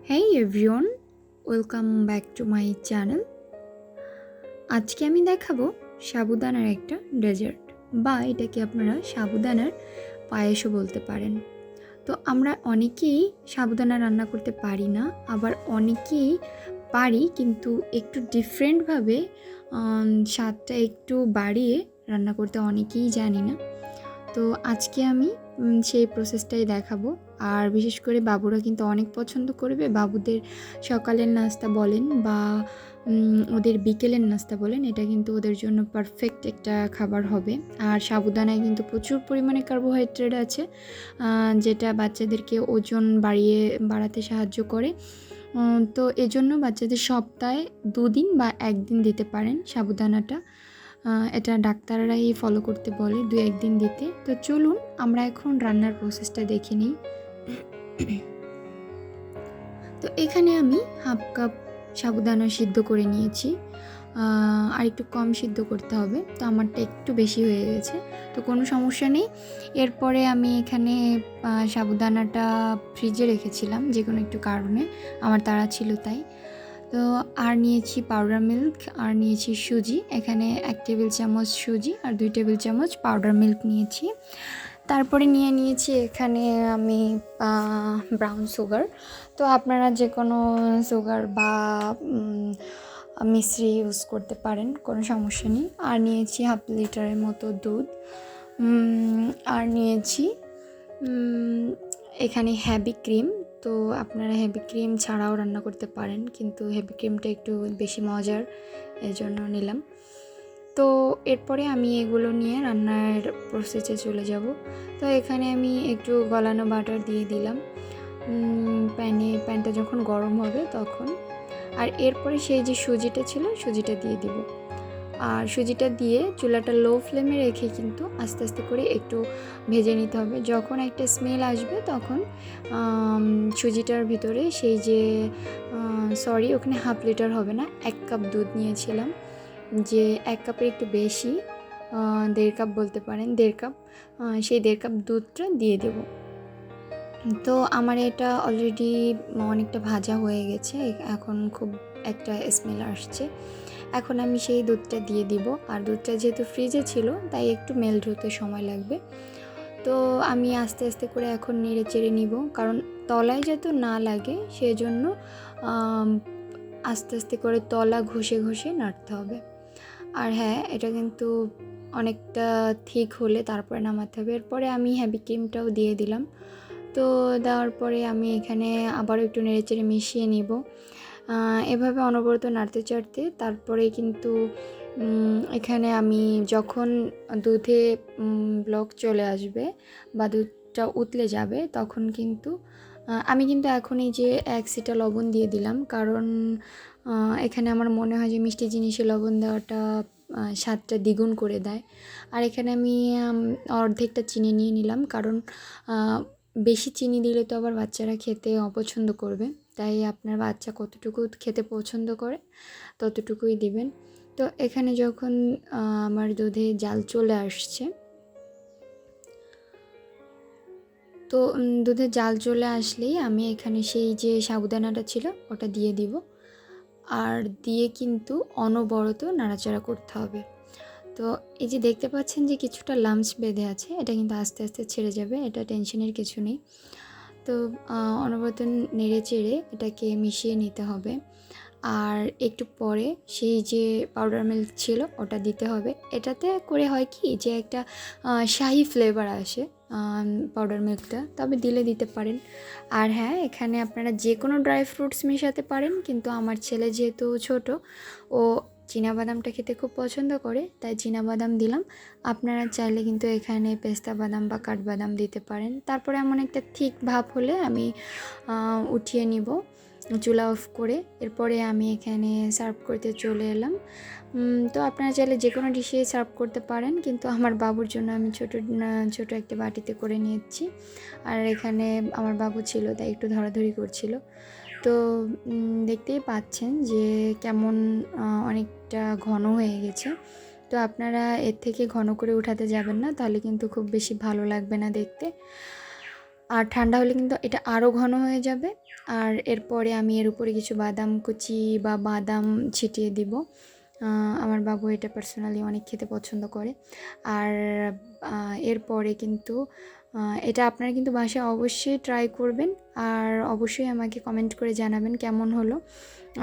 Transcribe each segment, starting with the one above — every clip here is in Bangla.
Hey everyone, welcome back to my channel. আজকে আমি দেখাবো সাবুদানার একটা ডেজার্ট বা এটাকে আপনারা সাবুদানার পায়েসও বলতে পারেন। তো আমরা অনেকেই সাবুদানা রান্না করতে পারি না, আবার অনেকেই পারি কিন্তু একটু ডিফারেন্টভাবে স্বাদটা একটু বাড়িয়ে রান্না করতে অনেকেই জানি না। তো আজকে আমি সেই প্রসেসটাই দেখাবো। আর বিশেষ করে বাবুরা কিন্তু অনেক পছন্দ করবে। বাবুদের সকালের নাস্তা বলেন বা ওদের বিকেলের নাস্তা বলেন, এটা কিন্তু ওদের জন্য পারফেক্ট একটা খাবার হবে। আর সাবুদানায় কিন্তু প্রচুর পরিমাণে কার্বোহাইড্রেট আছে, যেটা বাচ্চাদেরকে ওজন বাড়াতে সাহায্য করে। তো এজন্য বাচ্চাদের সপ্তাহে 2 দিন বা 1 দিন দিতে পারেন সাবুদানাটা। এটা ডাক্তাররাই ফলো করতে বলে 2-1 দিন দিতে। তো চলুন আমরা এখন রান্নার প্রসেসটা দেখে নিই। তো এখানে আমি 1/2 কাপ সাবুদানা সিদ্ধ করে নিয়েছি, আর একটু কম সিদ্ধ করতে হবে। তো আমারটা একটু বেশি হয়ে গেছে, তো কোনো সমস্যা নেই। এরপরে আমি এখানে সাবুদানাটা ফ্রিজে রেখেছিলাম, যে কোনো একটু কারণে আমার তাড়া ছিল তাই। তো আর নিয়েছি পাউডার মিল্ক, আর নিয়েছি সুজি। এখানে 1 টেবিল চামচ সুজি আর 2 টেবিল চামচ পাউডার মিল্ক নিয়েছি। তারপরে নিয়েছি এখানে আমি ব্রাউন সুগার। তো আপনারা যে কোনো সুগার বা মিশ্রি ইউজ করতে পারেন, কোনো সমস্যা নেই। আর নিয়েছি 1/2 লিটারের মতো দুধ। আর নিয়েছি এখানে হেভি ক্রিম। তো আপনারা হেভি ক্রিম ছাড়াও রান্না করতে পারেন, কিন্তু হেভি ক্রিমটা একটু বেশি মজার, এই জন্য নিলাম। তো এরপরে আমি এগুলো নিয়ে রান্নার প্রসেসে চলে যাব। তো এখানে আমি একটু গলানো বাটার দিয়ে দিলাম প্যানটা যখন গরম হবে তখন। আর এরপরে সেই যে সুজিটা ছিল সুজিটা দিয়ে দিব। আর সুজিটা দিয়ে চুলাটা লো ফ্লেমে রেখে কিন্তু আস্তে আস্তে করে একটু ভেজে নিতে হবে। যখন একটা স্মেল আসবে তখন সুজিটার ভিতরে সেই যে ওখানে 1/2 লিটার হবে না, 1 কাপ দুধ নিয়েছিলাম, যে 1 কাপের একটু বেশি, 1.5 কাপ বলতে পারেন, 1.5 কাপ, সেই 1.5 কাপ দুধটা দিয়ে দেব। তো আমার এটা অলরেডি অনেকটা ভাজা হয়ে গেছে, এখন খুব একটা স্মেল আসছে। এখন আমি সেই দুধটা দিয়ে দিব। আর দুধটা যেহেতু ফ্রিজে ছিল তাই একটু মেল্ট হতে সময় লাগবে। তো আমি আস্তে আস্তে করে এখন নেড়ে চেড়ে নিব, কারণ তলায় যাতে না লাগে সেজন্য আস্তে আস্তে করে তলা ঘষে ঘষে নাড়তে হবে। আর হ্যাঁ, এটা কিন্তু অনেকটা ঠিক হলে তারপরে নামাতে হবে। এরপরে আমি হেভি ক্রিমটাও দিয়ে দিলাম। তো দেওয়ার পরে আমি এখানে আবারও একটু নেড়েচেড়ে মিশিয়ে নিব। এভাবে অনবরত নাড়তে চাড়তে তারপরে কিন্তু এখানে আমি যখন দুধে ব্লক চলে আসবে বা দুধটা উতলে যাবে তখন কিন্তু আমি কিন্তু এখন এই যে 1 সিটা লবণ দিয়ে দিলাম, কারণ এখানে আমার মনে হয় যে মিষ্টি জিনিসে লবণ দেওয়াটা স্বাদটা দ্বিগুণ করে দেয়। আর এখানে আমি অর্ধেকটা চিনি নিয়ে নিলাম, কারণ বেশি চিনি দিলে তো আবার বাচ্চারা খেতে অপছন্দ করবে, তাই আপনার বাচ্চা কতটুকু খেতে পছন্দ করে ততটুকুই দিবেন। তো এখানে যখন আমার দুধে জাল চলে আসছে, তো দুধে জাল চলে আসলেই আমি এখানে সেই যে সাবুদানাটা ছিল ওটা দিয়ে দিব। আর দিয়ে কিন্তু অনবরত নাড়াচাড়া করতে হবে। তো এই যে দেখতে পাচ্ছেন যে কিছুটা লাম্পস বেঁধে আছে, এটা কিন্তু আস্তে আস্তে ছেড়ে যাবে, এটা টেনশনের কিছু নেই। তো অনবরত নেড়ে চেড়ে এটাকে মিশিয়ে নিতে হবে। আর একটু পরে সেই যে পাউডার মিল্ক ছিল ওটা দিতে হবে। এটাতে করে হয় কি যে একটা শাহি ফ্লেভার আসে পাউডার মিল্কটা, তবে দিতে পারেন। আর হ্যাঁ, এখানে আপনারা যে কোনো ড্রাই ফ্রুটস মেশাতে পারেন, কিন্তু আমার ছেলে যেহেতু ছোট, ও চীনাবাদামটা খেতে খুব পছন্দ করে, তাই চীনাবাদাম দিলাম। আপনারা চাইলে কিন্তু এখানে পেস্তা বাদাম বা কাঠবাদাম দিতে পারেন। তারপরে এমন একটা থিক ভাব হলে আমি উঠিয়ে নিব চুলা অফ করে। এরপরে আমি এখানে সার্ভ করতে চলে এলাম। তো আপনারা চাইলে যে কোনো ডিশে সার্ভ করতে পারেন, কিন্তু আমার বাবুর জন্য আমি ছোট একটা বাটিতে করে নিয়েছি। আর এখানে আমার বাবু ছিল তাই একটু ধরাধরি করছিল। তো দেখতেই পাচ্ছেন যে কেমন অনেকটা ঘন হয়ে গেছে। তো আপনারা এর থেকে ঘন করে উঠাতে যাবেন না, তাহলে কিন্তু খুব বেশি ভালো লাগবে না দেখতে। আর ঠান্ডা হলে কিন্তু এটা আরও ঘন হয়ে যাবে। আর এরপরে আমি এর উপরে কিছু বাদাম কুচি বা বাদাম ছিটিয়ে দিব। আমার বাবু এটা পার্সোনালি অনেক খেতে পছন্দ করে। আর এরপরে কিন্তু এটা আপনারা কিন্তু বাসায় অবশ্যই ট্রাই করবেন, আর অবশ্যই আমাকে কমেন্ট করে জানাবেন কেমন হলো।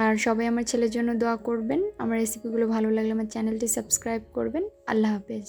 আর সবাই আমার ছেলের জন্য দোয়া করবেন। আমার রেসিপিগুলো ভালো লাগলে আমার চ্যানেলটি সাবস্ক্রাইব করবেন। আল্লাহ হাফেজ।